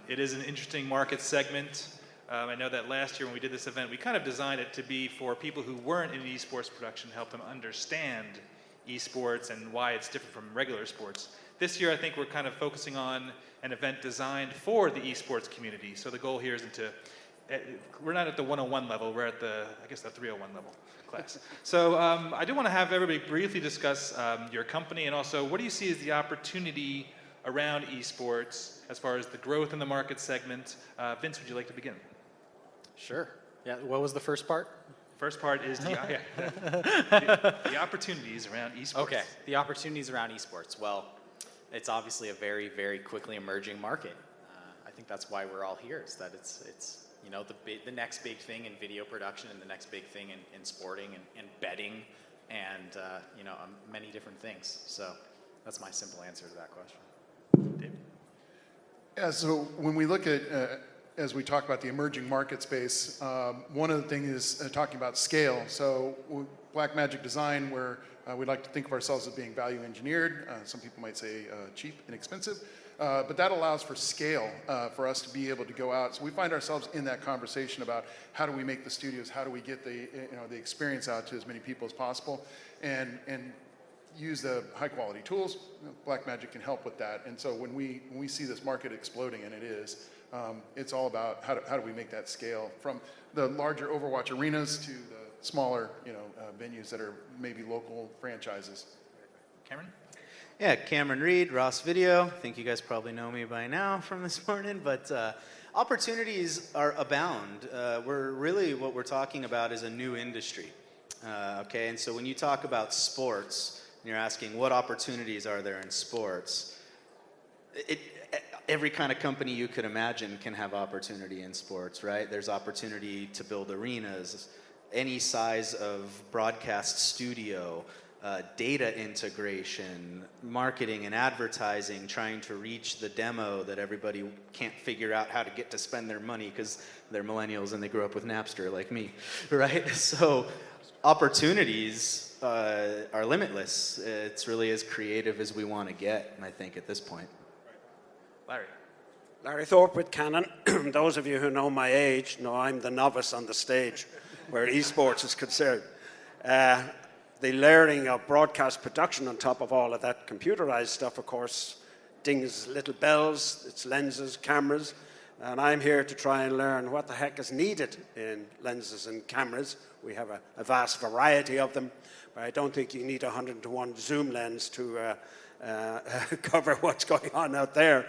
It is an interesting market segment. I know that last year when we did this event, we kind of designed it to be for people who weren't in esports production, help them understand esports and why it's different from regular sports. This year, I think we're kind of focusing on an event designed for the esports community. So the goal here isn't to, we're not at the 101 level, we're at the, I guess, the 301 level class. So I do want to have everybody briefly discuss your company, and also what do you see as the opportunity around esports as far as the growth in the market segment. Vince, would you like to begin? Sure. Yeah, what was the first part? First part is the opportunities around esports. Okay, the opportunities around esports. Well, it's obviously a very, very quickly emerging market. I think that's why we're all here, is that it's you know, the next big thing in video production and the next big thing in sporting and betting and you know, many different things. So that's my simple answer to that question. David? Yeah, so when we look at, as we talk about the emerging market space, one of the things is talking about scale. So Blackmagic design, where we like to think of ourselves as being value engineered. Some people might say cheap, inexpensive. But that allows for scale for us to be able to go out. So we find ourselves in that conversation about how do we make the studios, how do we get the, you know, the experience out to as many people as possible, and use the high quality tools. Blackmagic can help with that. And so when we see this market exploding, and it is, it's all about how do we make that scale from the larger Overwatch arenas to the smaller, you know, venues that are maybe local franchises. Cameron? Yeah, Cameron Reed, Ross Video. I think you guys probably know me by now from this morning, but opportunities are abound. What we're talking about is a new industry. Okay, and so when you talk about sports, and you're asking what opportunities are there in sports, every kind of company you could imagine can have opportunity in sports, right? There's opportunity to build arenas, any size of broadcast studio, data integration, marketing and advertising, trying to reach the demo that everybody can't figure out how to get to spend their money because they're millennials and they grew up with Napster like me, right? So opportunities are limitless. It's really as creative as we want to get, I think, at this point. Larry. Larry Thorpe with Canon. Those of you who know my age know I'm the novice on the stage where esports is concerned. The layering of broadcast production on top of all of that computerized stuff, of course, dings little bells, it's lenses, cameras, and I'm here to try and learn what the heck is needed in lenses and cameras. We have a vast variety of them, but I don't think you need a 100-to-1 zoom lens to cover what's going on out there.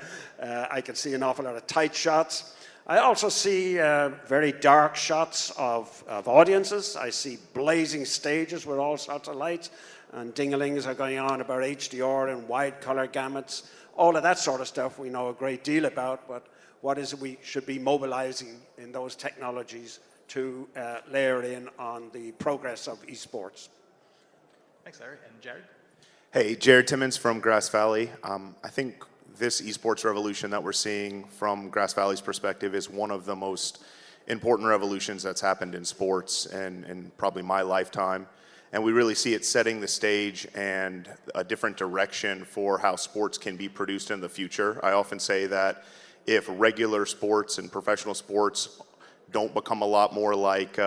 I can see an awful lot of tight shots. I also see very dark shots of audiences. I see blazing stages with all sorts of lights, and ding-a-lings are going on about HDR and wide color gamuts. All of that sort of stuff we know a great deal about, but what is it we should be mobilizing in those technologies to layer in on the progress of esports? Thanks, Larry. And Jared? Hey, Jared Timmons from Grass Valley. I think this esports revolution that we're seeing from Grass Valley's perspective is one of the most important revolutions that's happened in sports and probably my lifetime. And we really see it setting the stage and a different direction for how sports can be produced in the future. I often say that if regular sports and professional sports don't become a lot more like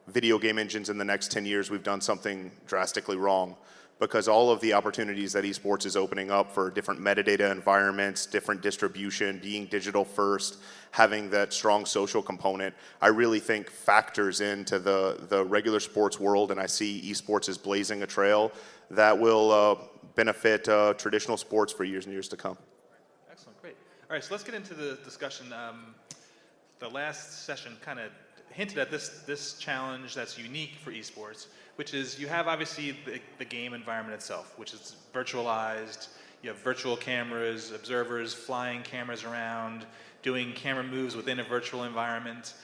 video game engines in the next 10 years, we've done something drastically wrong. Because all of the opportunities that esports is opening up for different metadata environments, different distribution, being digital first, having that strong social component, I really think factors into the regular sports world, and I see esports as blazing a trail that will benefit traditional sports for years and years to come. Excellent, great. All right, so let's get into the discussion. The last session kind of hinted at this challenge that's unique for esports, which is you have obviously the game environment itself, which is virtualized. You have virtual cameras, observers, flying cameras around, doing camera moves within a virtual environment.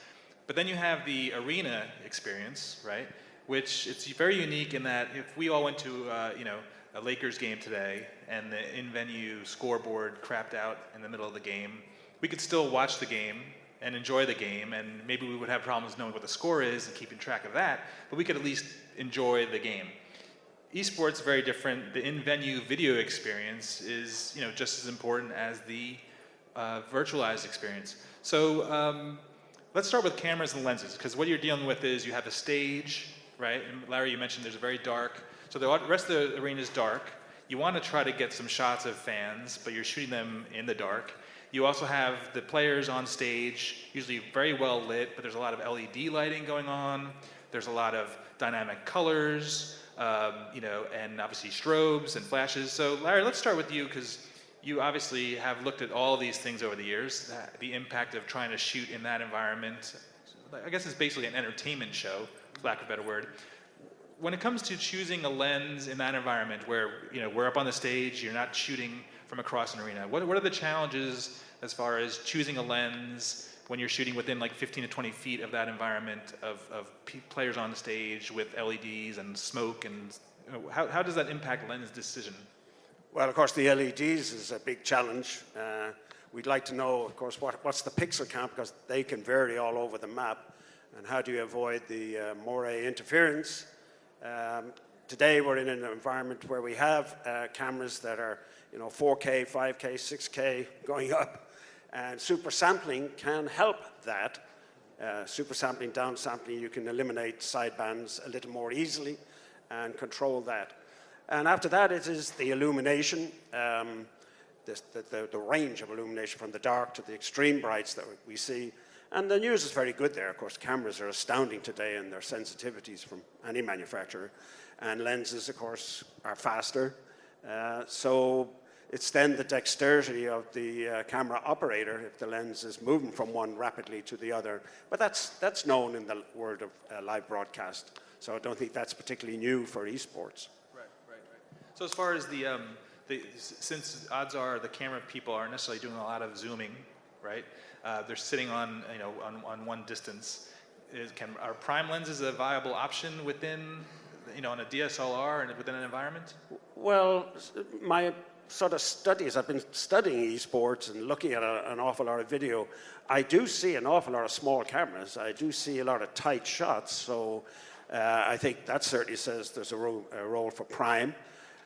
But then you have the arena experience, right? Which it's very unique in that if we all went to a Lakers game today and the in-venue scoreboard crapped out in the middle of the game, we could still watch the game and enjoy the game, and maybe we would have problems knowing what the score is and keeping track of that, but we could at least enjoy the game. Esports very different. The in-venue video experience is just as important as the virtualized experience. So let's start with cameras and lenses, because what you're dealing with is you have a stage, right? And Larry, you mentioned there's a very dark, so the rest of the arena is dark. You want to try to get some shots of fans, but you're shooting them in the dark. You also have the players on stage, usually very well lit, but there's a lot of LED lighting going on. There's a lot of dynamic colors, and obviously strobes and flashes. So Larry, let's start with you, because you obviously have looked at all of these things over the years, the impact of trying to shoot in that environment. I guess it's basically an entertainment show, for lack of a better word. When it comes to choosing a lens in that environment where we're up on the stage, you're not shooting from across an arena, what are the challenges as far as choosing a lens when you're shooting within like 15 to 20 feet of that environment of players on the stage with LEDs and smoke, and how does that impact lens decision? Well, of course, the LEDs is a big challenge. We'd like to know, of course, what's the pixel count, because they can vary all over the map, and how do you avoid the moire interference? Today, we're in an environment where we have cameras that are 4K, 5K, 6K going up, and super sampling can help that. Super sampling, down sampling, you can eliminate sidebands a little more easily and control that. And after that, it is the illumination, the range of illumination from the dark to the extreme brights that we see. And the news is very good there. Of course, cameras are astounding today in their sensitivities from any manufacturer. And lenses, of course, are faster. So it's then the dexterity of the camera operator if the lens is moving from one rapidly to the other. But that's known in the world of live broadcast. So I don't think that's particularly new for esports. Right. So as far as since odds are the camera people aren't necessarily doing a lot of zooming, right? They're sitting on one distance. Are prime lenses a viable option within, on a DSLR and within an environment? Well, my sort of studies, I've been studying esports and looking at an awful lot of video. I do see an awful lot of small cameras. I do see a lot of tight shots. So I think that certainly says there's a role for prime.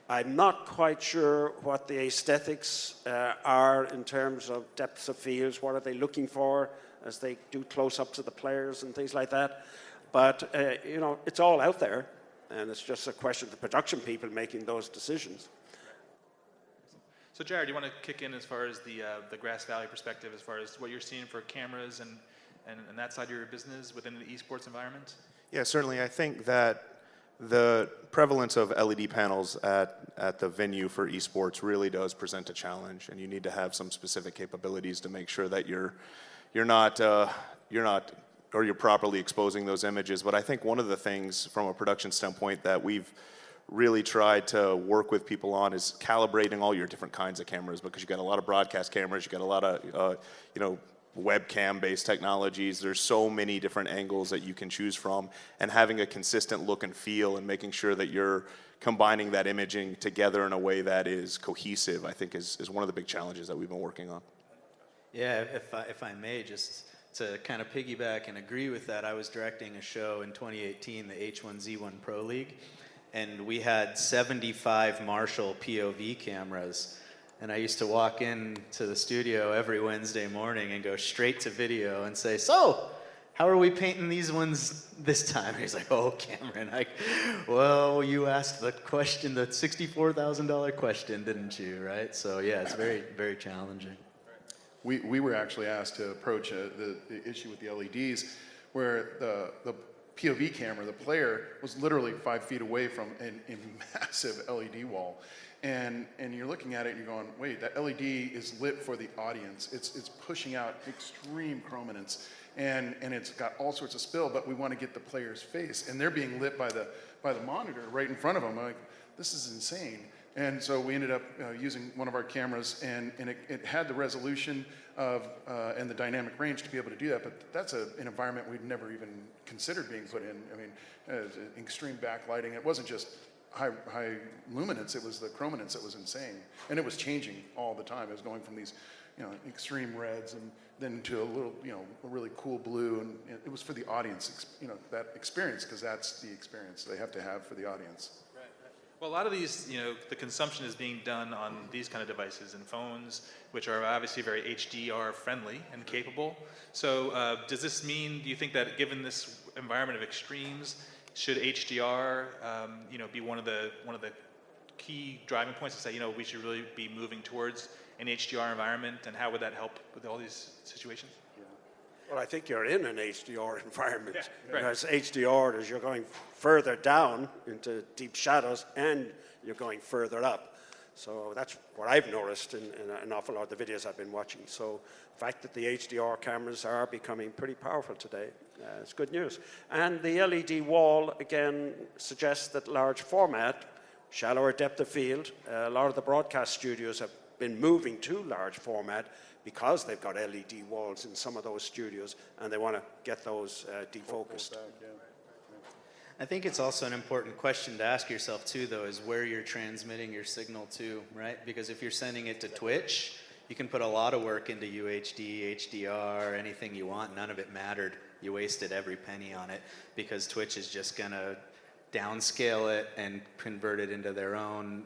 I'm not quite sure what the aesthetics are in terms of depths of fields. What are they looking for as they do close-ups of the players and things like that? But, it's all out there, and it's just a question of the production people making those decisions. So Jared, do you want to kick in as far as the Grass Valley perspective, as far as what you're seeing for cameras and that side of your business within the esports environment? Yeah, certainly. I think that the prevalence of LED panels at the venue for esports really does present a challenge, and you need to have some specific capabilities to make sure that you're properly exposing those images. But I think one of the things from a production standpoint that we've really tried to work with people on is calibrating all your different kinds of cameras, because you got a lot of broadcast cameras, you got a lot of webcam-based technologies. There's so many different angles that you can choose from, and having a consistent look and feel and making sure that you're combining that imaging together in a way that is cohesive, I think is one of the big challenges that we've been working on. Yeah, if I may, just to kind of piggyback and agree with that, I was directing a show in 2018, the H1Z1 Pro League, and we had 75 Marshall POV cameras. And I used to walk into the studio every Wednesday morning and go straight to video and say, "So, how are we painting these ones this time?" And he's like, "Oh, Cameron, well, you asked the question, the $64,000 question, didn't you?" Right? So yeah, it's very, very challenging. We were actually asked to approach the issue with the LEDs, where the POV camera, the player, was literally 5 feet away from a massive LED wall. And you're looking at it and you're going, wait, that LED is lit for the audience. It's pushing out extreme chrominance, and it's got all sorts of spill, but we want to get the player's face, and they're being lit by the monitor right in front of them. I'm like, this is insane. And so we ended up using one of our cameras, and it had the resolution of and the dynamic range to be able to do that. But that's an environment we'd never even considered being put in. I mean, extreme backlighting. It wasn't just high luminance, it was the chrominance that was insane, and it was changing all the time. It was going from these extreme reds and then to a little a really cool blue, and it was for the audience, that experience, because that's the experience they have to have for the audience. Well, a lot of these, the consumption is being done on these kind of devices and phones, which are obviously very HDR friendly and capable. So does this mean, do you think that given this environment of extremes, should HDR, be one of the key driving points to say, we should really be moving towards an HDR environment, and how would that help with all these situations? Well, I think you're in an HDR environment. Yeah, right. Because HDR is you're going further down into deep shadows and you're going further up. So that's what I've noticed in an awful lot of the videos I've been watching. So the fact that the HDR cameras are becoming pretty powerful today, it's good news. And the LED wall, again, suggests that large format, shallower depth of field, a lot of the broadcast studios have been moving to large format because they've got LED walls in some of those studios, and they want to get those defocused. I think it's also an important question to ask yourself too, though, is where you're transmitting your signal to, right? Because if you're sending it to Twitch, you can put a lot of work into UHD, HDR, anything you want. None of it mattered. You wasted every penny on it because Twitch is just going to downscale it and convert it into their own.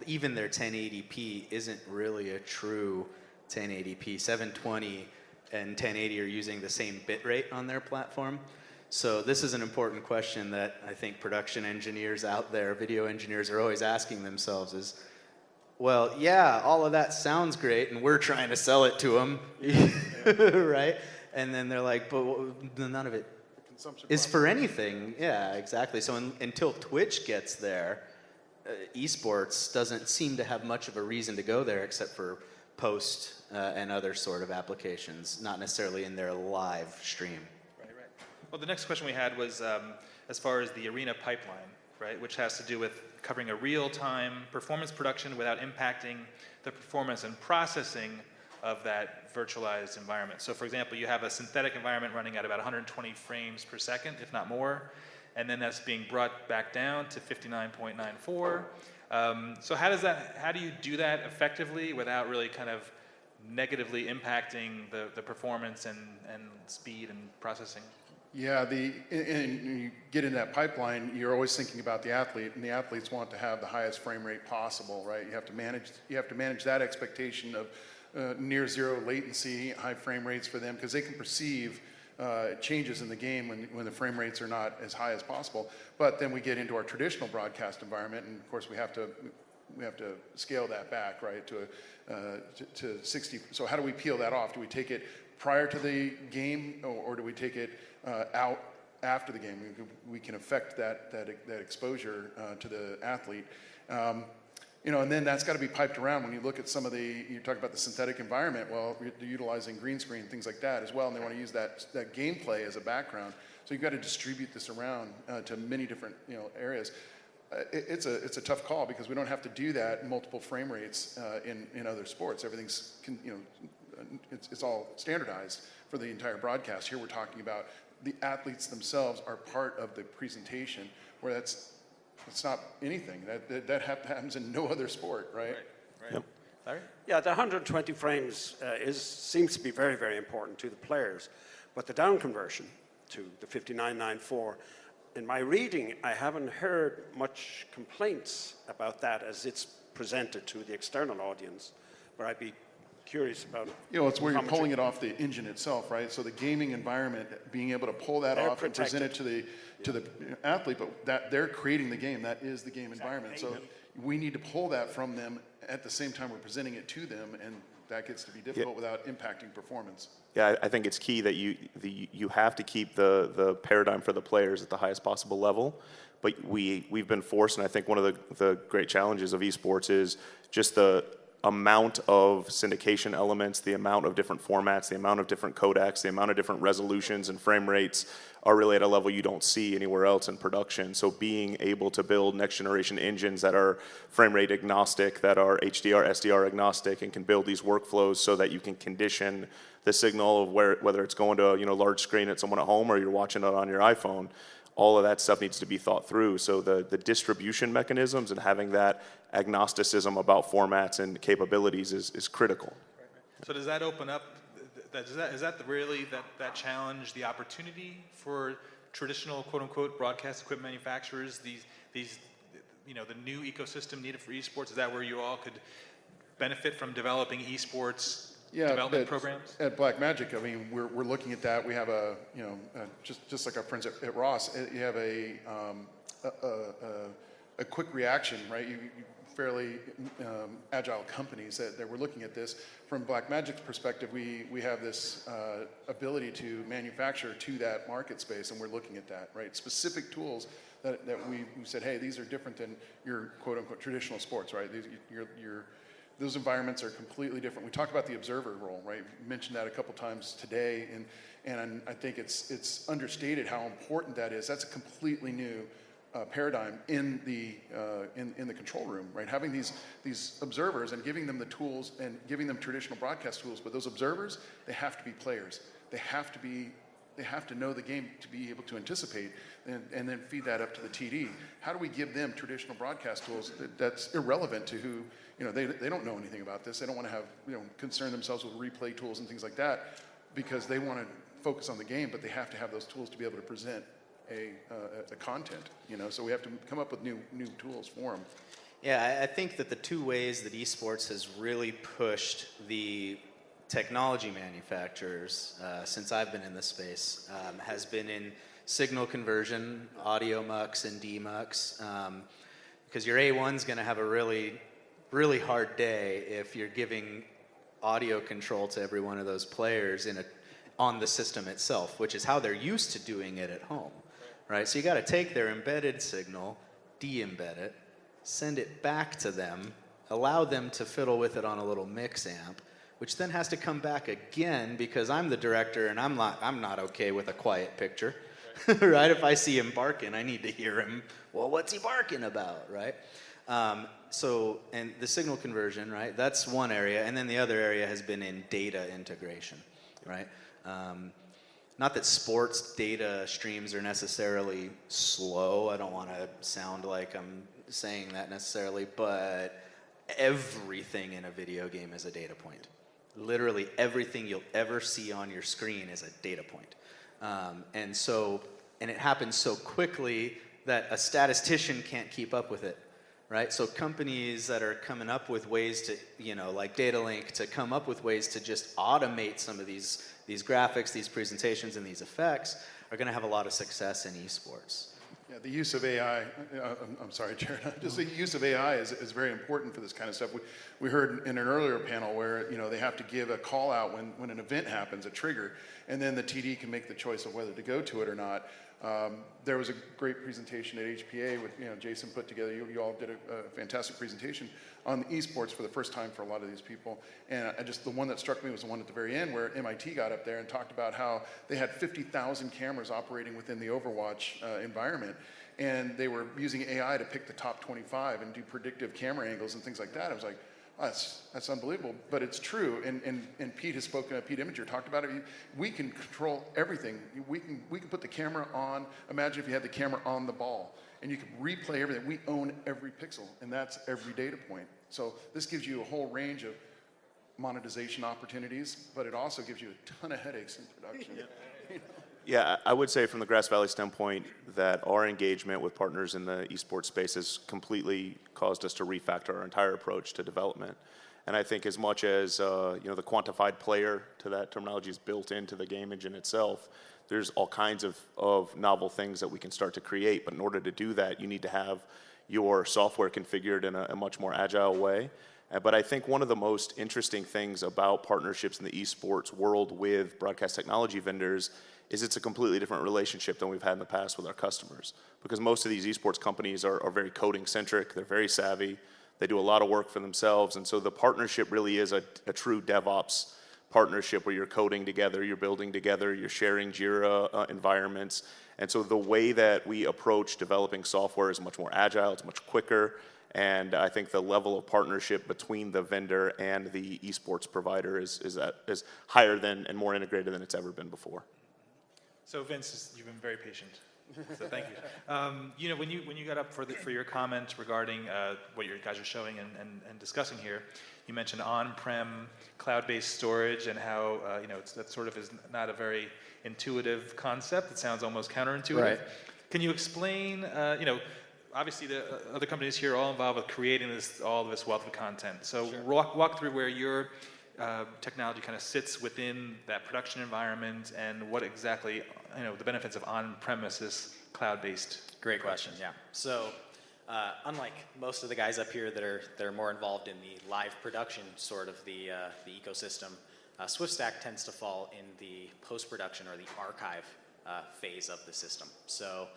Even their 1080p isn't really a true 1080p. 720 and 1080 are using the same bit rate on their platform. So this is an important question that I think production engineers out there, video engineers, are always asking themselves is, well, yeah, all of that sounds great, and we're trying to sell it to them, right? And then they're like, but none of it is for anything. Yeah, exactly. So until Twitch gets there, esports doesn't seem to have much of a reason to go there except for post and other sort of applications, not necessarily in their live stream. Right. Well, the next question we had was as far as the arena pipeline, right, which has to do with covering a real-time performance production without impacting the performance and processing of that virtualized environment. So for example, you have a synthetic environment running at about 120 frames per second, if not more, and then that's being brought back down to 59.94. So how do you do that effectively without really kind of negatively impacting the performance and speed and processing? Yeah, and you get in that pipeline, you're always thinking about the athlete, and the athletes want to have the highest frame rate possible, right? You have to manage that expectation of near zero latency, high frame rates for them, because they can perceive changes in the game when the frame rates are not as high as possible. But then we get into our traditional broadcast environment, and of course we have to scale that back, right, to 60. So how do we peel that off? Do we take it prior to the game, or do we take it out after the game? We can affect that exposure to the athlete. And then that's got to be piped around. When you look at some of you talk about the synthetic environment, well, they're utilizing green screen, things like that as well, and they want to use that gameplay as a background. So you've got to distribute this around to many different areas. It's a tough call because we don't have to do that in multiple frame rates in other sports. Everything's it's all standardized for the entire broadcast. Here we're talking about the athletes themselves are part of the presentation, where it's not anything. That happens in no other sport, right? Right. Yep. Larry? Yeah, the 120 frames seems to be very, very important to the players. But the down conversion to the 59.94, in my reading, I haven't heard much complaints about that as it's presented to the external audience, but I'd be curious about it. It's where you're pulling it off the engine itself, right? So the gaming environment, being able to pull that off and present it to the athlete, but that they're creating the game. That is the game environment. So we need to pull that from them at the same time we're presenting it to them, and that gets to be difficult without impacting performance. Yeah, I think it's key that you have to keep the paradigm for the players at the highest possible level. But we've been forced, and I think one of the great challenges of esports is just the amount of syndication elements, the amount of different formats, the amount of different codecs, the amount of different resolutions and frame rates are really at a level you don't see anywhere else in production. So being able to build next generation engines that are frame rate agnostic, that are HDR, SDR agnostic, and can build these workflows so that you can condition the signal of whether it's going to a large screen at someone at home or you're watching it on your iPhone. All of that stuff needs to be thought through. So the distribution mechanisms and having that agnosticism about formats and capabilities is critical. So does that open up, is that really that challenge, the opportunity for traditional quote unquote broadcast equipment manufacturers, these the new ecosystem needed for esports? Is that where you all could benefit from developing esports development programs? At Blackmagic, I mean, we're looking at that. We have just like our friends at Ross, you have a quick reaction, right? You fairly agile companies that we're looking at this. From Blackmagic's perspective, we have this ability to manufacture to that market space, and we're looking at that, right? Specific tools that we said, hey, these are different than your quote-unquote traditional sports, right? Those environments are completely different. We talked about the observer role, right? We mentioned that a couple times today, and I think it's understated how important that is. That's a completely new paradigm in the control room, right? Having these observers and giving them the tools and giving them traditional broadcast tools, but those observers, they have to be players. They have to know the game to be able to anticipate and then feed that up to the TD. How do we give them traditional broadcast tools that's irrelevant to who, they don't know anything about this. They don't want to have, concern themselves with replay tools and things like that because they want to focus on the game, but they have to have those tools to be able to present a content, so we have to come up with new tools for them. Yeah, I think that the two ways that esports has really pushed the technology manufacturers since I've been in this space has been in signal conversion, audio mux and demux, because your A1's going to have a really, really hard day if you're giving audio control to every one of those players on the system itself, which is how they're used to doing it at home, right? So you got to take their embedded signal, de-embed it, send it back to them, allow them to fiddle with it on a little mix amp, which then has to come back again because I'm the director and I'm not okay with a quiet picture, right? If I see him barking, I need to hear him. Well, what's he barking about, right? And the signal conversion, right? That's one area, and then the other area has been in data integration, right? Not that sports data streams are necessarily slow. I don't want to sound like I'm saying that necessarily, but everything in a video game is a data point. Literally everything you'll ever see on your screen is a data point. And it happens so quickly that a statistician can't keep up with it, right? So companies that are coming up with ways to, like DataLink, to come up with ways to just automate some of these graphics, these presentations, and these effects are going to have a lot of success in esports. Yeah, the use of AI, I'm sorry, Jared, just the use of AI is very important for this kind of stuff. We heard in an earlier panel where, they have to give a call out when an event happens, a trigger, and then the TD can make the choice of whether to go to it or not. There was a great presentation at HPA with, Jason put together, you all did a fantastic presentation on esports for the first time for a lot of these people. And the one that struck me was the one at the very end where MIT got up there and talked about how they had 50,000 cameras operating within the Overwatch environment. And they were using AI to pick the top 25 and do predictive camera angles and things like that. I was like, oh, that's unbelievable, but it's true. And Pete has spoken. Pete Imager talked about it. We can control everything. We can put the camera on. Imagine if you had the camera on the ball, and you could replay everything. We own every pixel, and that's every data point. So this gives you a whole range of monetization opportunities, but it also gives you a ton of headaches in production. Yeah, I would say from the Grass Valley standpoint that our engagement with partners in the esports space has completely caused us to refactor our entire approach to development. And I think as much as the quantified player to that terminology is built into the game engine itself, there's all kinds of novel things that we can start to create. But in order to do that, you need to have your software configured in a much more agile way. But I think one of the most interesting things about partnerships in the esports world with broadcast technology vendors is it's a completely different relationship than we've had in the past with our customers. Because most of these esports companies are very coding centric, they're very savvy, they do a lot of work for themselves, and so the partnership really is a true DevOps partnership where you're coding together, you're building together, you're sharing Jira environments. And so the way that we approach developing software is much more agile, it's much quicker, and I think the level of partnership between the vendor and the esports provider is higher than and more integrated than it's ever been before. So Vince, you've been very patient. So thank you. When you got up for your comment regarding what you guys are showing and discussing here, you mentioned on-prem cloud-based storage and how that sort of is not a very intuitive concept. It sounds almost counterintuitive. Right. Can you explain? obviously the other companies here are all involved with creating all of this wealth of content. So walk through where your technology kind of sits within that production environment and what exactly, the benefits of on-premises cloud-based. Great question. Yeah. So, unlike most of the guys up here that are more involved in the live production sort of the ecosystem, Swiftstack tends to fall in the post-production or the archive phase of the system. So,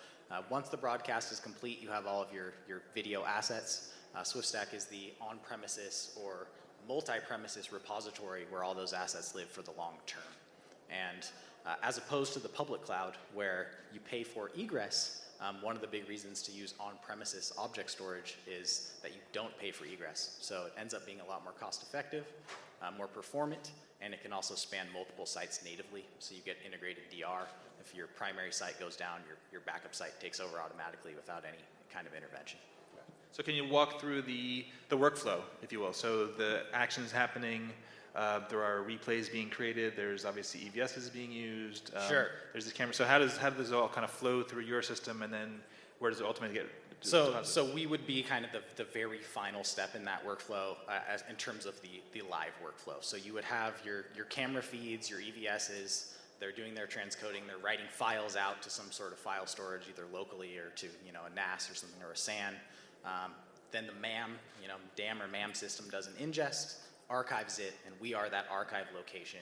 once the broadcast is complete, you have all of your video assets. Swiftstack is the on-premises or multi-premises repository where all those assets live for the long term. And as opposed to the public cloud where you pay for egress, one of the big reasons to use on-premises object storage is that you don't pay for egress. So it ends up being a lot more cost-effective, more performant, and it can also span multiple sites natively. So you get integrated DR. If your primary site goes down, your backup site takes over automatically without any kind of intervention. So can you walk through the workflow, if you will? So the actions happening, there are replays being created, there's obviously EVSs being used. Sure. There's this camera. So how does this all kind of flow through your system, and then where does it ultimately get? So we would be kind of the very final step in that workflow in terms of the live workflow. So you would have your camera feeds, your EVSs. They're doing their transcoding. They're writing files out to some sort of file storage, either locally or to a NAS or something, or a SAN. Then the DAM or MAM system does an ingest, archives it, and we are that archive location.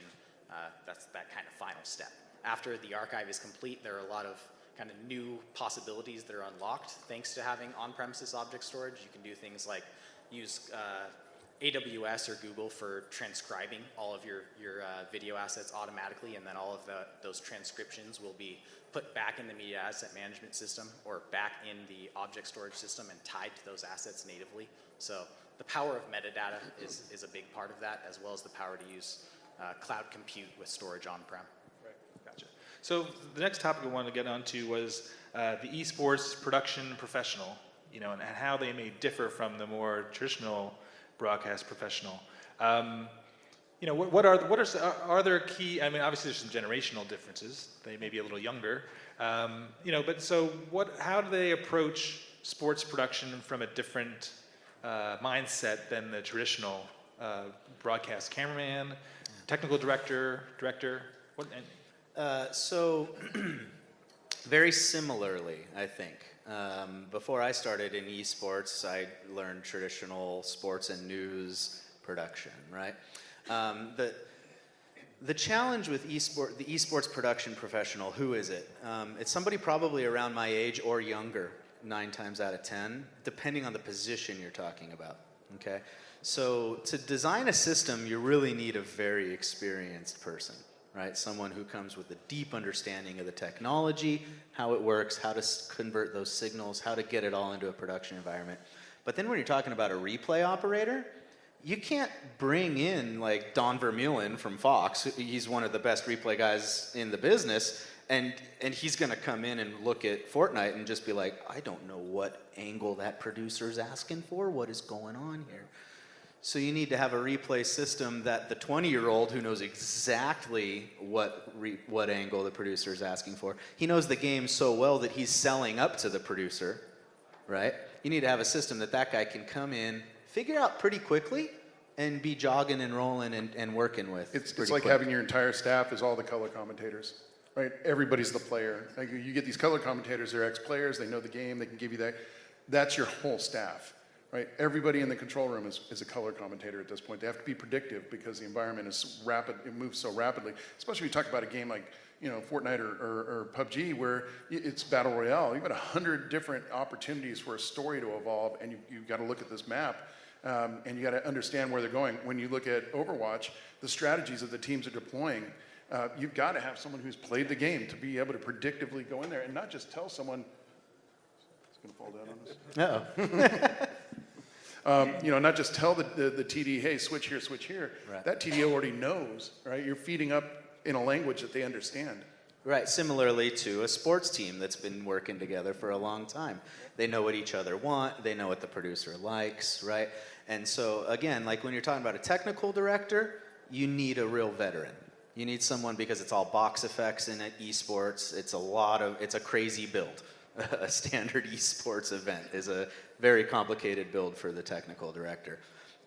That's that kind of final step. After the archive is complete, there are a lot of kind of new possibilities that are unlocked thanks to having on-premises object storage. You can do things like use AWS or Google for transcribing all of your video assets automatically, and then all of those transcriptions will be put back in the media asset management system or back in the object storage system and tied to those assets natively. So the power of metadata is a big part of that, as well as the power to use cloud compute with storage on-prem. Right, gotcha. So the next topic we wanted to get onto was the esports production professional, and how they may differ from the more traditional broadcast professional. Are there key? I mean, obviously there's some generational differences. They may be a little younger, but so how do they approach sports production from a different mindset than the traditional broadcast cameraman, technical director? So very similarly, I think. Before I started in esports, I learned traditional sports and news production, right? The challenge with the esports production professional, who is it? It's somebody probably around my age or younger, 9 times out of 10, depending on the position you're talking about, okay? So to design a system, you really need a very experienced person, right? Someone who comes with a deep understanding of the technology, how it works, how to convert those signals, how to get it all into a production environment. But then when you're talking about a replay operator, you can't bring in like Don Vermeulen from Fox. He's one of the best replay guys in the business, and he's going to come in and look at Fortnite and just be like, I don't know what angle that producer's asking for. What is going on here? So you need to have a replay system that the 20-year-old who knows exactly what angle the producer is asking for, he knows the game so well that he's selling up to the producer, right? You need to have a system that guy can come in, figure out pretty quickly, and be jogging and rolling and working with. It's like having your entire staff as all the color commentators, right? Everybody's the player. Like you get these color commentators, they're ex-players, they know the game, they can give you that. That's your whole staff. Right, everybody in the control room is a color commentator at this point. They have to be predictive because the environment is rapid. It moves so rapidly. Especially when you talk about a game like Fortnite or PUBG, where it's battle royale. You've got 100 different opportunities for a story to evolve, and you've got to look at this map, and you got to understand where they're going. When you look at Overwatch, the strategies that the teams are deploying, you've got to have someone who's played the game to be able to predictively go in there and not just tell someone. It's going to fall down on us. Uh-oh. Not just tell the TD, hey, switch here. Right. That TD already knows, right? You're feeding up in a language that they understand. Right, similarly to a sports team that's been working together for a long time. They know what each other want, they know what the producer likes, right? And so, again, like when you're talking about a technical director, you need a real veteran. You need someone, because it's all box effects in esports, it's a crazy build. a standard esports event is a very complicated build for the technical director.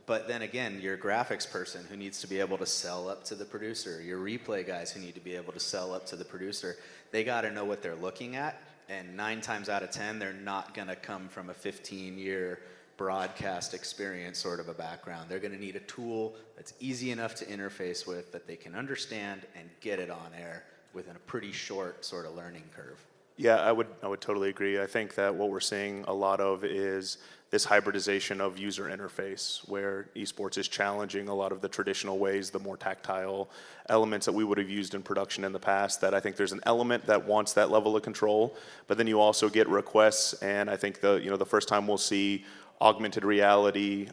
But then again, your graphics person who needs to be able to sell up to the producer, your replay guys who need to be able to sell up to the producer, they got to know what they're looking at. And 9 times out of 10, they're not going to come from a 15-year broadcast experience sort of a background. They're going to need a tool that's easy enough to interface with, that they can understand and get it on air within a pretty short sort of learning curve. Yeah, I would totally agree. I think that what we're seeing a lot of is this hybridization of user interface, where esports is challenging a lot of the traditional ways, the more tactile elements that we would have used in production in the past. That I think there's an element that wants that level of control, but then you also get requests, and I think the first time we'll see augmented reality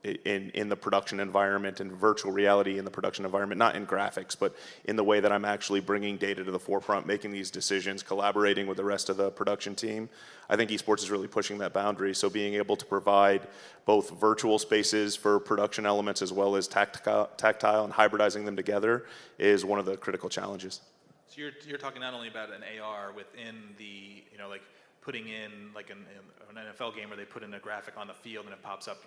in the production environment, and virtual reality in the production environment, not in graphics, but in the way that I'm actually bringing data to the forefront, making these decisions, collaborating with the rest of the production team. I think esports is really pushing that boundary. So being able to provide both virtual spaces for production elements as well as tactile and hybridizing them together is one of the critical challenges. So you're talking not only about an AR within the, like putting in like an NFL game where they put in a graphic on the field and it pops up.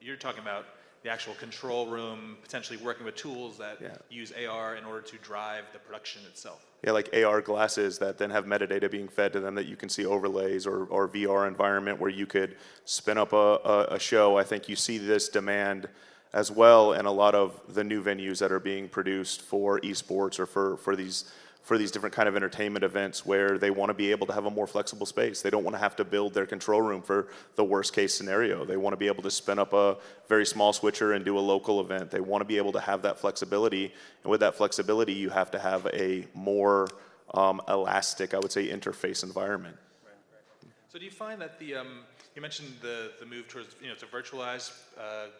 You're talking about the actual control room, potentially working with tools that use AR in order to drive the production itself. Yeah, like AR glasses that then have metadata being fed to them that you can see overlays, or VR environment where you could spin up a show. I think you see this demand as well in a lot of the new venues that are being produced for esports, or for these different kind of entertainment events, where they want to be able to have a more flexible space. They don't want to have to build their control room for the worst case scenario. They want to be able to spin up a very small switcher and do a local event. They want to be able to have that flexibility. And with that flexibility, you have to have a more elastic, I would say, interface environment. Right. So do you find that you mentioned the move towards, it's a virtualized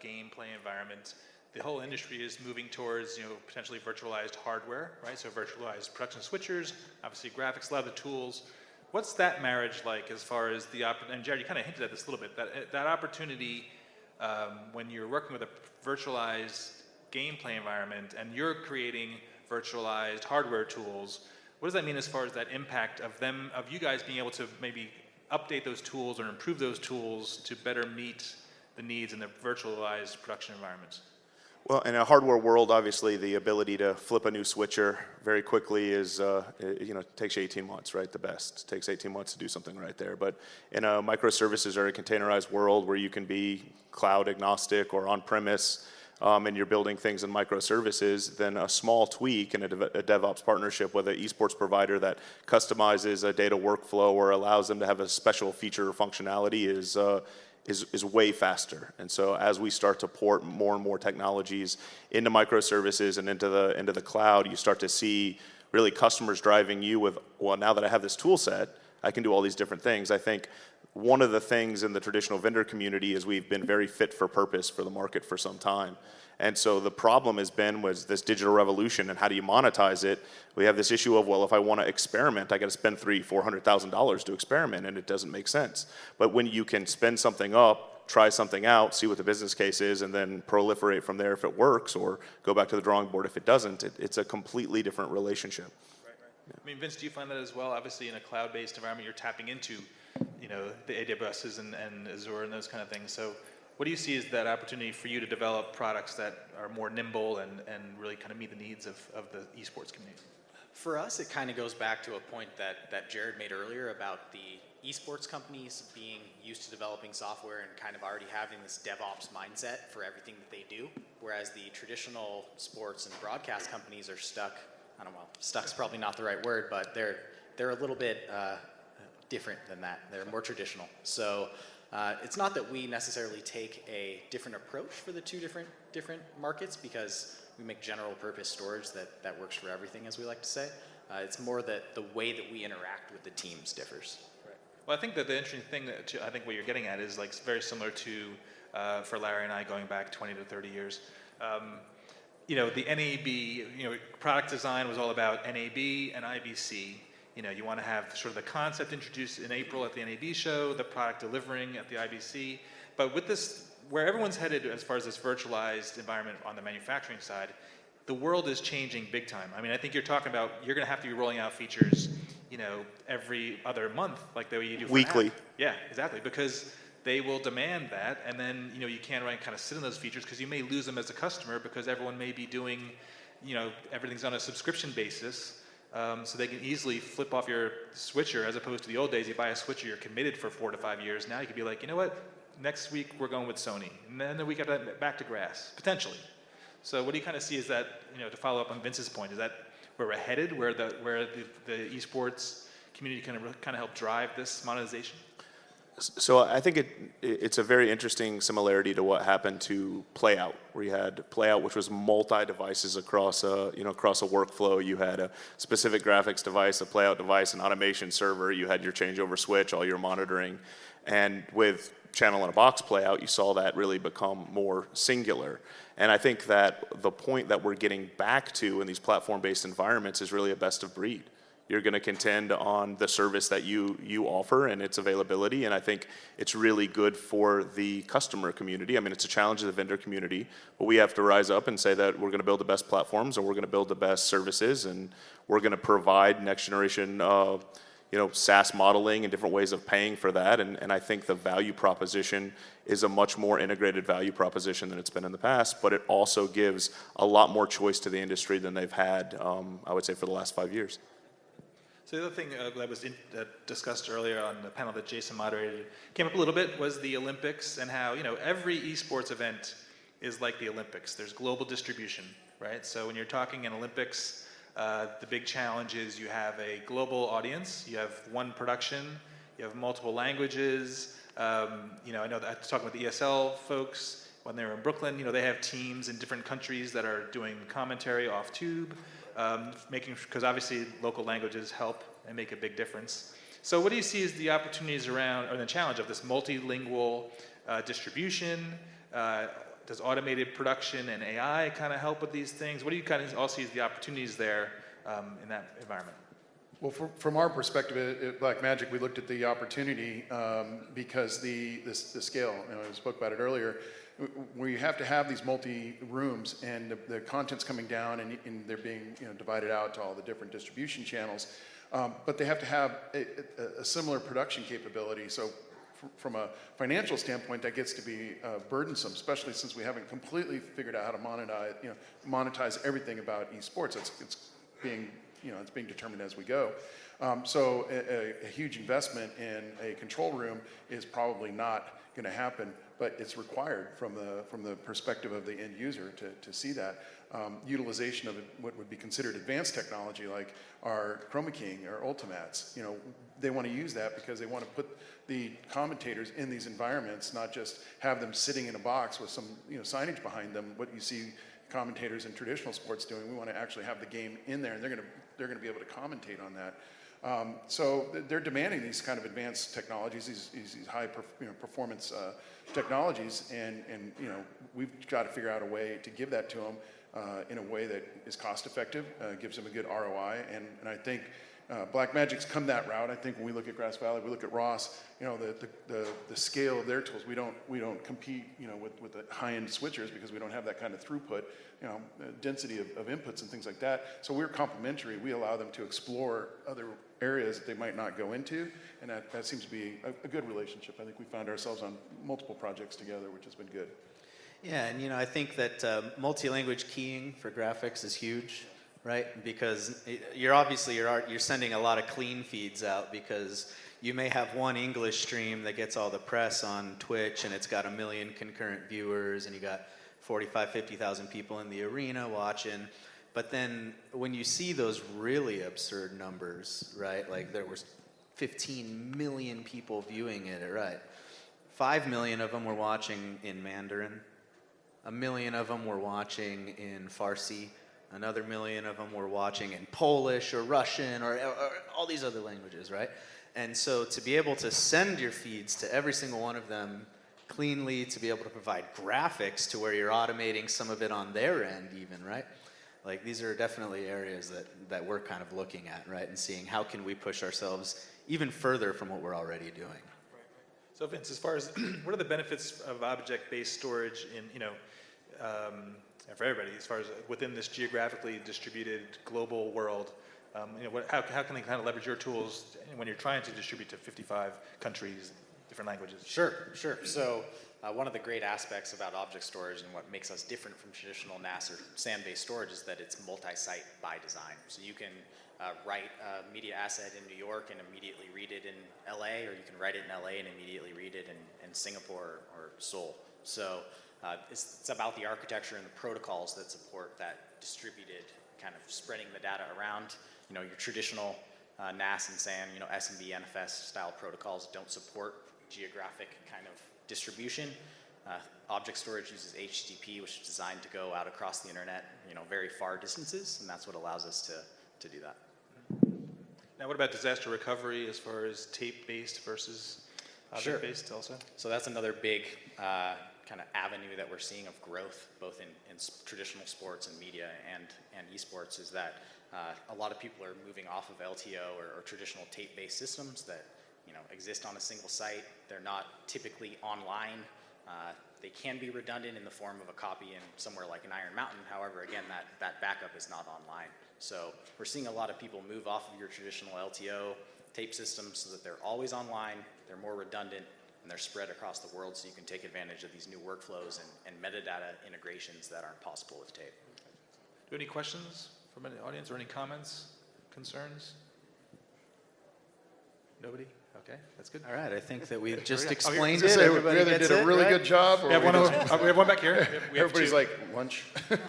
gameplay environment. The whole industry is moving towards, potentially virtualized hardware, right? So virtualized production switchers, obviously graphics, a lot of the tools. What's that marriage like as far as and Jared, you kind of hinted at this a little bit, that opportunity when you're working with a virtualized gameplay environment and you're creating virtualized hardware tools, what does that mean as far as that impact of you guys being able to maybe update those tools or improve those tools to better meet the needs in the virtualized production environments? Well, in a hardware world, obviously, the ability to flip a new switcher very quickly is, takes you 18 months, right? The best. It takes 18 months to do something right there. But in a microservices or a containerized world where you can be cloud agnostic or on-premise, and you're building things in microservices, then a small tweak in a DevOps partnership with an esports provider that customizes a data workflow or allows them to have a special feature or functionality is way faster. And so as we start to port more and more technologies into microservices and into the cloud, you start to see really customers driving you with, well, now that I have this tool set, I can do all these different things. I think one of the things in the traditional vendor community is we've been very fit for purpose for the market for some time. And so the problem was this digital revolution, and how do you monetize it? We have this issue of, well, if I want to experiment, I got to spend $300,000-$400,000 to experiment, and it doesn't make sense. But when you can spend something up, try something out, see what the business case is, and then proliferate from there if it works, or go back to the drawing board if it doesn't, it's a completely different relationship. Right. Yeah. I mean, Vince, do you find that as well? Obviously, in a cloud-based environment, you're tapping into, the AWSs and Azure and those kind of things. So what do you see as that opportunity for you to develop products that are more nimble and really kind of meet the needs of the esports community? For us, it kind of goes back to a point that Jared made earlier about the esports companies being used to developing software and kind of already having this DevOps mindset for everything that they do, whereas the traditional sports and broadcast companies are stuck. I don't know, stuck's probably not the right word, but they're a little bit different than that. They're more traditional. So it's not that we necessarily take a different approach for the two different markets, because we make general purpose storage that works for everything, as we like to say. It's more that the way that we interact with the teams differs. Right. Well, I think that the interesting thing I think what you're getting at is like very similar to for Larry and I going back 20 to 30 years. The NAB, product design was all about NAB and IBC. You want to have sort of the concept introduced in April at the NAB show, the product delivering at the IBC. But with this, where everyone's headed as far as this virtualized environment on the manufacturing side, the world is changing big time. I mean, I think you're talking about, you're going to have to be rolling out features every other month, like the way you do for an Weekly. app. Yeah, exactly, because they will demand that, and then you can't really kind of sit on those features because you may lose them as a customer because everyone may be doing, everything's on a subscription basis, so they can easily flip off your switcher as opposed to the old days. You buy a switcher, you're committed for 4 to 5 years. Now you could be like, you know what, next week we're going with Sony, and then the week after that back to grass, potentially. So what do you kind of see is that, to follow up on Vince's point, is that where we're headed, where the esports community kind of help drive this monetization? So I think it's a very interesting similarity to what happened to Playout, where you had Playout, which was multi-devices across a workflow. You had a specific graphics device, a Playout device, an automation server. You had your changeover switch, all your monitoring, and with Channel in a Box Playout, you saw that really become more singular. And I think that the point that we're getting back to in these platform-based environments is really a best of breed. You're going to contend on the service that you offer and its availability, and I think it's really good for the customer community. I mean, it's a challenge to the vendor community, but we have to rise up and say that we're going to build the best platforms and we're going to build the best services, and we're going to provide next generation SaaS modeling and different ways of paying for that. And I think the value proposition is a much more integrated value proposition than it's been in the past, but it also gives a lot more choice to the industry than they've had, I would say, for the last 5 years. So the other thing that was discussed earlier on the panel that Jason moderated came up a little bit was the Olympics, and how every esports event is like the Olympics. There's global distribution, right? So when you're talking an Olympics, the big challenge is you have a global audience, you have one production, you have multiple languages. I know that I was talking with the ESL folks when they were in Brooklyn. They have teams in different countries that are doing commentary off tube. Because obviously local languages help and make a big difference. So what do you see as the opportunities around, or the challenge of this multilingual distribution? Does automated production and AI kind of help with these things? What do you kind of all see as the opportunities there in that environment? Well, from our perspective at Blackmagic, we looked at the opportunity because the scale, I spoke about it earlier, where you have to have these multi-rooms and the content's coming down and they're being divided out to all the different distribution channels, but they have to have a similar production capability. So from a financial standpoint, that gets to be burdensome, especially since we haven't completely figured out how to monetize everything about esports. It's being determined as we go. So a huge investment in a control room is probably not going to happen, but it's required from the perspective of the end user to see that. Utilization of what would be considered advanced technology, like our Chroma King or Ultimats, they want to use that because they want to put the commentators in these environments, not just have them sitting in a box with some signage behind them. What you see commentators in traditional sports doing, we want to actually have the game in there, and they're going to be able to commentate on that. So they're demanding these kind of advanced technologies, these high performance technologies, and we've got to figure out a way to give that to them in a way that is cost effective, gives them a good ROI, and I think Blackmagic's come that route. I think when we look at Grass Valley, we look at Ross, the scale of their tools, we don't compete with the high-end switchers because we don't have that kind of throughput, density of inputs and things like that. So we're complementary. We allow them to explore other areas that they might not go into, and that seems to be a good relationship. I think we found ourselves on multiple projects together, which has been good. Yeah, and I think that multi-language keying for graphics is huge, right? Because you're sending a lot of clean feeds out, because you may have one English stream that gets all the press on Twitch and it's got 1 million concurrent viewers and you got 45, 50,000 people in the arena watching. But then when you see those really absurd numbers, right? Like there was 15 million people viewing it, right? 5 million of them were watching in Mandarin. 1 million of them were watching in Farsi. Another 1 million of them were watching in Polish or Russian or all these other languages, right? And so to be able to send your feeds to every single one of them cleanly, to be able to provide graphics to where you're automating some of it on their end even, right? Like these are definitely areas that we're kind of looking at, right? And seeing how can we push ourselves even further from what we're already doing. Right. So Vince, as far as what are the benefits of object-based storage in, for everybody, as far as within this geographically distributed global world, How can they kind of leverage your tools when you're trying to distribute to 55 countries, different languages? Sure. So one of the great aspects about object storage and what makes us different from traditional NAS or SAN-based storage is that it's multi-site by design. So you can write a media asset in New York and immediately read it in LA, or you can write it in LA and immediately read it in Singapore or Seoul. So it's about the architecture and the protocols that support that distributed kind of spreading the data around. Your traditional NAS and SAN, SMB, NFS style protocols don't support geographic kind of distribution. Object storage uses HTTP, which is designed to go out across the internet, very far distances, and that's what allows us to do that. Now, what about disaster recovery as far as tape-based versus object-based also? So that's another big kind of avenue that we're seeing of growth, both in traditional sports and media and esports, is that a lot of people are moving off of LTO or traditional tape-based systems that exist on a single site. They're not typically online. They can be redundant in the form of a copy in somewhere like an Iron Mountain. However, again, that backup is not online. So we're seeing a lot of people move off of your traditional LTO tape systems so that they're always online, they're more redundant, and they're spread across the world so you can take advantage of these new workflows and metadata integrations that aren't possible with tape. Do you have any questions from any audience or any comments, concerns? Nobody? Okay, that's good. All right, I think that we've just I was explained I was it. gonna say, we Everybody either gets did a it, really right? good job, or We have one back here. We have everybody's two. like, lunch. 1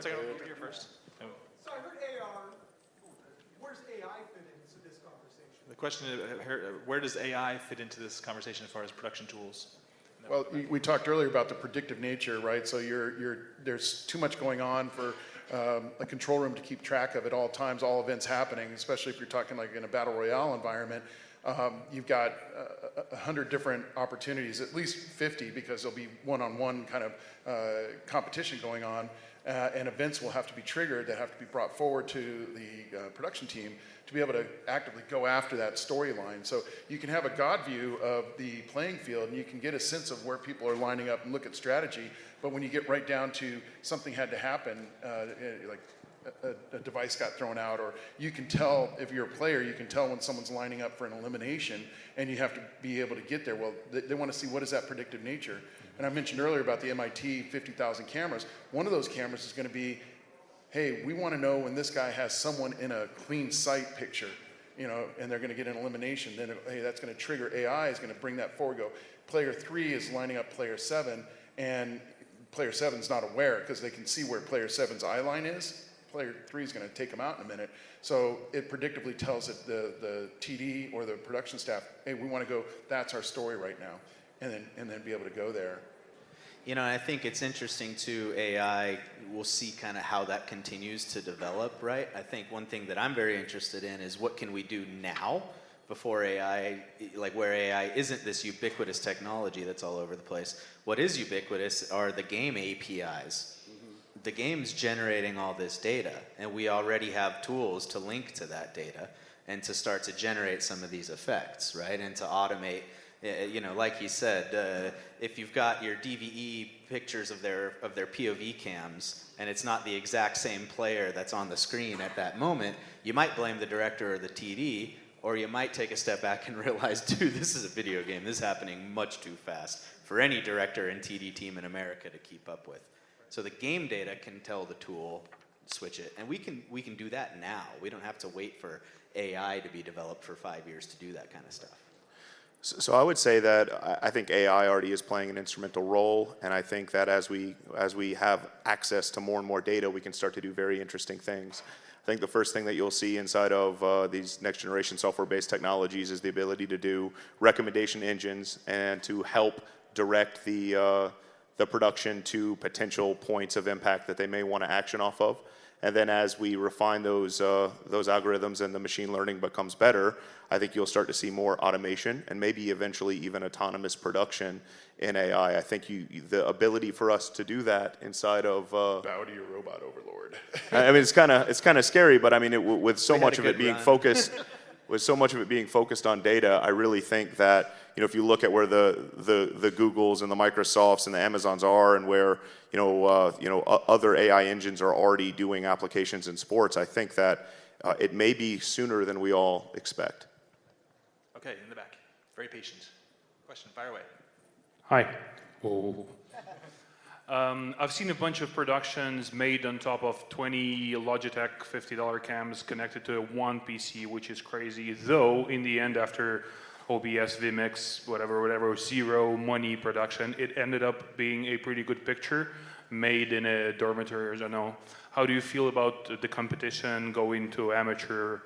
second, over here first. So I heard AR. Where's AI fit into this conversation? The question is, where does AI fit into this conversation as far as production tools? Well, we talked earlier about the predictive nature, right? So there's too much going on for a control room to keep track of at all times, all events happening, especially if you're talking like in a battle royale environment. You've got 100 different opportunities, at least 50, because there'll be one-on-one kind of competition going on, and events will have to be triggered that have to be brought forward to the production team to be able to actively go after that storyline. So you can have a God view of the playing field, and you can get a sense of where people are lining up and look at strategy, but when you get right down to something had to happen, like a device got thrown out, or you can tell, if you're a player, you can tell when someone's lining up for an elimination, and you have to be able to get there. Well, they want to see what is that predictive nature. And I mentioned earlier about the MIT 50,000 cameras. One of those cameras is going to be, hey, we want to know when this guy has someone in a clean sight picture, and they're going to get an elimination. Then, hey, that's going to trigger AI, is going to bring that forward. Go, player 3 is lining up player 7, and player 7's not aware because they can see where player 7's eye line is. Player 3 is going to take them out in a minute. So it predictably tells it, the TD or the production staff, hey, we want to go, that's our story right now, and then be able to go there. I think it's interesting too, AI, we'll see kind of how that continues to develop, right? I think one thing that I'm very interested in is what can we do now before AI, like where AI isn't this ubiquitous technology that's all over the place. What is ubiquitous are the game APIs. The game's generating all this data, and we already have tools to link to that data and to start to generate some of these effects, right? And to automate, like you said, if you've got your DVE pictures of their POV cams, and it's not the exact same player that's on the screen at that moment, you might blame the director or the TD, or you might take a step back and realize, dude, this is a video game. This is happening much too fast for any director and TD team in America to keep up with. So the game data can tell the tool, switch it, and we can do that now. We don't have to wait for AI to be developed for 5 years to do that kind of stuff. So I would say that I think AI already is playing an instrumental role, and I think that as we have access to more and more data, we can start to do very interesting things. I think the first thing that you'll see inside of these next generation software-based technologies is the ability to do recommendation engines and to help direct the production to potential points of impact that they may want to action off of. And then as we refine those algorithms and the machine learning becomes better, I think you'll start to see more automation and maybe eventually even autonomous production in AI. I think the ability for us to do that inside of Bow to your robot overlord. I mean, it's kind of scary, but I mean, with so much of it being focused, with so much of it being focused on data, I really think that if you look at where the Googles and the Microsofts and the Amazons are, and where other AI engines are already doing applications in sports, I think that it may be sooner than we all expect. Okay, in the back. Very patient. Question, fire away. Hi. I've seen a bunch of productions made on top of 20 Logitech $50 cams connected to one PC, which is crazy. Though, in the end, after OBS, Vmix, whatever, zero money production, it ended up being a pretty good picture made in a dormitory, I don't know. How do you feel about the competition going to amateur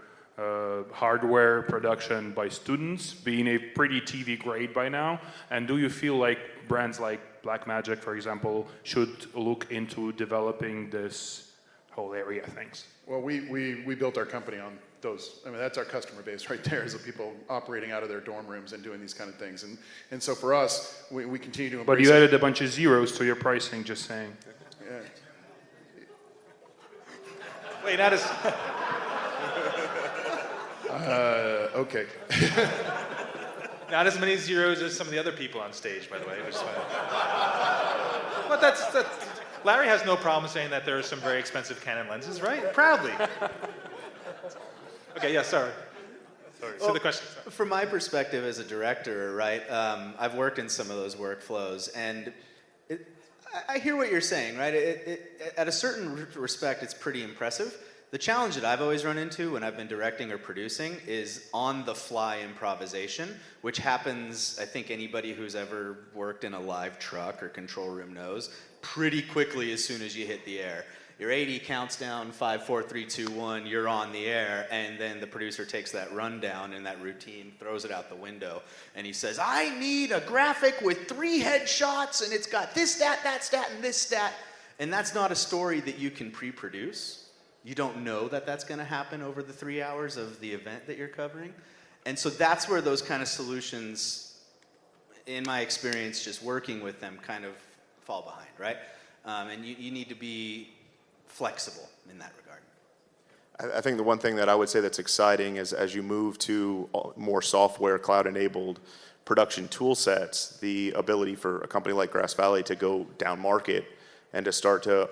hardware production by students being a pretty TV grade by now? And do you feel like brands like Blackmagic, for example, should look into developing this whole area? Thanks. Well, we built our company on those. I mean, that's our customer base right there, is the people operating out of their dorm rooms and doing these kind of things. And so for us, we continue to embrace But you added a bunch of zeros to your pricing, just saying. Yeah. Wait, not as... Okay. Not as many zeros as some of the other people on stage, by the way. Which is fine. But that's Larry has no problem saying that there are some very expensive Canon lenses, right? Proudly. Okay, yeah, sorry. So the question. From my perspective as a director, right, I've worked in some of those workflows, and I hear what you're saying, right? At a certain respect, it's pretty impressive. The challenge that I've always run into when I've been directing or producing is on-the-fly improvisation, which happens, I think anybody who's ever worked in a live truck or control room knows, pretty quickly as soon as you hit the air. Your AD counts down 5, 4, 3, 2, 1, you're on the air, and then the producer takes that rundown and that routine, throws it out the window, and he says, I need a graphic with 3 headshots, and it's got this stat, that stat, and this stat. And that's not a story that you can pre-produce. You don't know that that's going to happen over the 3 hours of the event that you're covering. And so that's where those kind of solutions, in my experience, just working with them, kind of fall behind, right? And you need to be flexible in that regard. I think the one thing that I would say that's exciting is as you move to more software, cloud-enabled production tool sets, the ability for a company like Grass Valley to go down market and to start to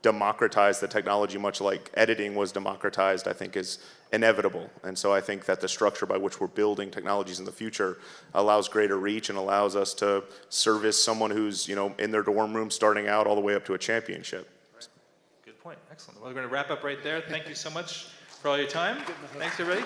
democratize the technology, much like editing was democratized, I think is inevitable. And so I think that the structure by which we're building technologies in the future allows greater reach and allows us to service someone who's, in their dorm room starting out all the way up to a championship. Good point. Excellent. Well, we're going to wrap up right there. Thank you so much for all your time. Thanks, everybody.